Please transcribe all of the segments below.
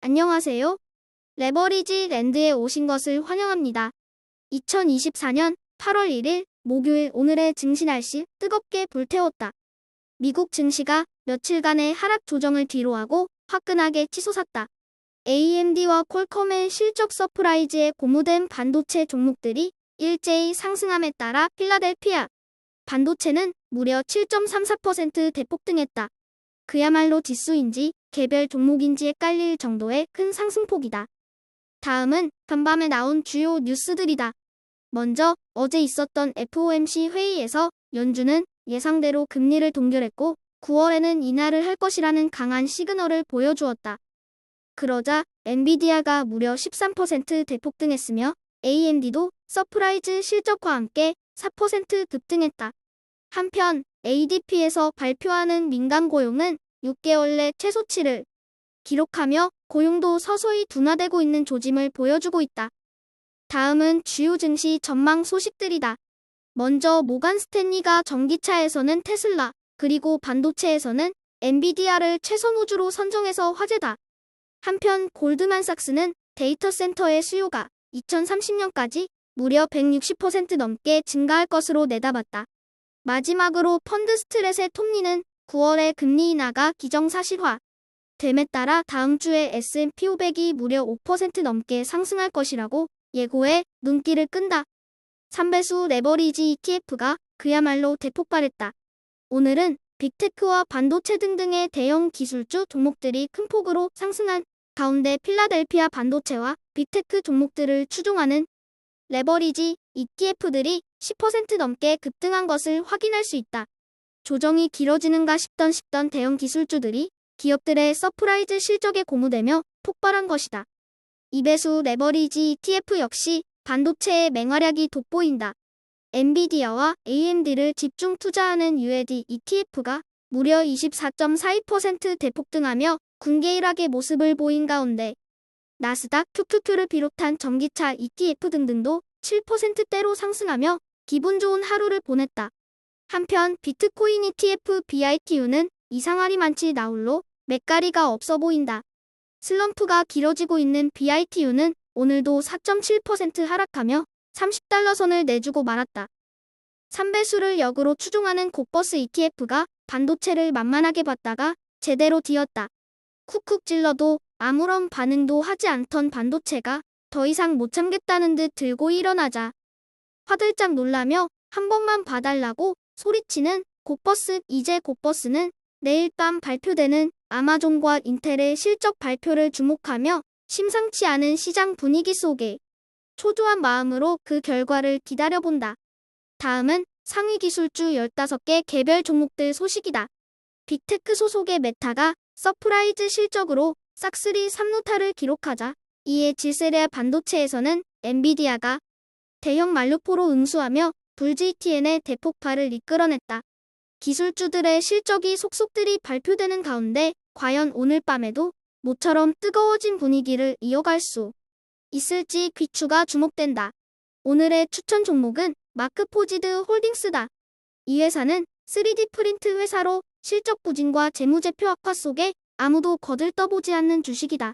안녕하세요. 레버리지 랜드에 오신 것을 환영합니다. 2024년 8월 1일 목요일 오늘의 증시 날씨 뜨겁게 불태웠다. 미국 증시가 며칠간의 하락 조정을 뒤로하고 화끈하게 치솟았다. AMD와 퀄컴의 실적 서프라이즈에 고무된 반도체 종목들이 일제히 상승함에 따라 필라델피아 반도체는 무려 7.34% 대폭등했다. 그야말로 지수인지 개별 종목인지 헷갈릴 정도의 큰 상승폭이다. 다음은 간밤에 나온 주요 뉴스들이다. 먼저 어제 있었던 FOMC 회의에서 연준은 예상대로 금리를 동결했고 9월에는 인하를 할 것이라는 강한 시그널을 보여주었다. 그러자 엔비디아가 무려 13% 대폭등했으며 AMD도 서프라이즈 실적과 함께 4% 급등했다. 한편 ADP에서 발표하는 민간 고용은 6개월 내 최소치를 기록하며 고용도 서서히 둔화되고 있는 조짐을 보여주고 있다. 다음은 주요 증시 전망 소식들이다. 먼저 모간 스탠리가 전기차에서는 테슬라, 그리고 반도체에서는 엔비디아를 최선 우주로 선정해서 화제다. 한편 골드만삭스는 데이터 센터의 수요가 2030년까지 무려 160% 넘게 증가할 것으로 내다봤다. 마지막으로 펀드 스트렛의 톱니는 9월에 금리 인하가 기정사실화 됨에 따라 다음 주에 S&P 500이 무려 5% 넘게 상승할 것이라고 예고해 눈길을 끈다. 3배수 레버리지 ETF가 그야말로 대폭발했다. 오늘은 빅테크와 반도체 등등의 대형 기술주 종목들이 큰 폭으로 상승한 가운데 필라델피아 반도체와 빅테크 종목들을 추종하는 레버리지 ETF들이 10% 넘게 급등한 것을 확인할 수 있다. 조정이 길어지는가 싶던 대형 기술주들이 기업들의 서프라이즈 실적에 고무되며 폭발한 것이다. 2배수 레버리지 ETF 역시 반도체의 맹활약이 돋보인다. 엔비디아와 AMD를 집중 투자하는 UAD ETF가 무려 24.42% 대폭등하며 군계일학의 모습을 보인 가운데 나스닥 QQQ를 비롯한 전기차 ETF 등등도 7%대로 상승하며 기분 좋은 하루를 보냈다. 한편 비트코인 ETF BITU는 이상할이 많지 나홀로 맥가리가 없어 보인다. 슬럼프가 길어지고 있는 BITU는 오늘도 4.7% 하락하며 30달러 선을 내주고 말았다. 3배수를 역으로 추종하는 곡버스 ETF가 반도체를 만만하게 봤다가 제대로 뒤었다. 쿡쿡 찔러도 아무런 반응도 하지 않던 반도체가 더 이상 못 참겠다는 듯 들고 일어나자 화들짝 놀라며 한 번만 봐달라고 소리치는 곡버스. 이제 곡버스는 내일 밤 발표되는 아마존과 인텔의 실적 발표를 주목하며 심상치 않은 시장 분위기 속에 초조한 마음으로 그 결과를 기다려본다. 다음은 상위 기술주 15개 개별 종목들 소식이다. 빅테크 소속의 메타가 서프라이즈 실적으로 싹쓸이 3루타를 기록하자 이에 질세레아 반도체에서는 엔비디아가 대형 만류포로 응수하며 불GTN의 대폭발을 이끌어냈다. 기술주들의 실적이 속속들이 발표되는 가운데 과연 오늘 밤에도 모처럼 뜨거워진 분위기를 이어갈 수 있을지 귀추가 주목된다. 오늘의 추천 종목은 마크포지드 홀딩스다. 이 회사는 3D 프린트 회사로 실적 부진과 재무제표 악화 속에 아무도 거들떠보지 않는 주식이다.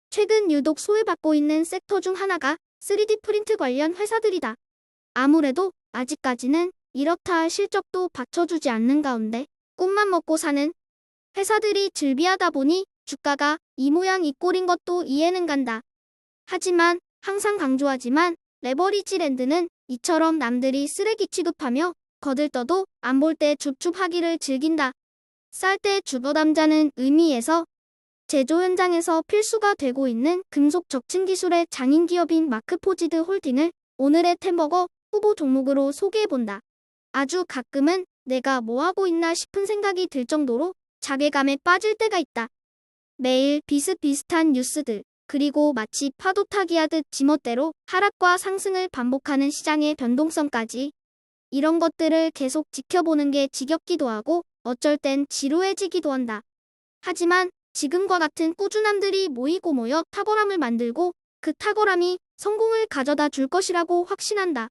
최근 유독 소외받고 있는 섹터 중 하나가 3D 프린트 관련 회사들이다. 아무래도 아직까지는 이렇다 할 실적도 받쳐주지 않는 가운데 꿈만 먹고 사는 회사들이 즐비하다 보니 주가가 이 모양 이 꼴인 것도 이해는 간다. 하지만 항상 강조하지만 레버리지 랜드는 이처럼 남들이 쓰레기 취급하며 거들떠도 안 볼 때 줍줍하기를 즐긴다. 쌀 때 주버담자는 의미에서 제조 현장에서 필수가 되고 있는 금속 적층 기술의 장인 기업인 마크포지드 홀딩을 오늘의 템버거 후보 종목으로 소개해본다. 아주 가끔은 내가 뭐 하고 있나 싶은 생각이 들 정도로 자괴감에 빠질 때가 있다. 매일 비슷비슷한 뉴스들, 그리고 마치 파도 타기 하듯 지멋대로 하락과 상승을 반복하는 시장의 변동성까지 이런 것들을 계속 지켜보는 게 지겹기도 하고 어쩔 땐 지루해지기도 한다. 하지만 지금과 같은 꾸준함들이 모이고 모여 탁월함을 만들고 그 탁월함이 성공을 가져다 줄 것이라고 확신한다.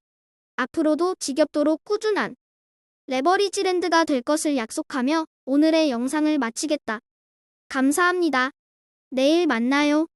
앞으로도 지겹도록 꾸준한 레버리지 랜드가 될 것을 약속하며 오늘의 영상을 마치겠다. 감사합니다. 내일 만나요.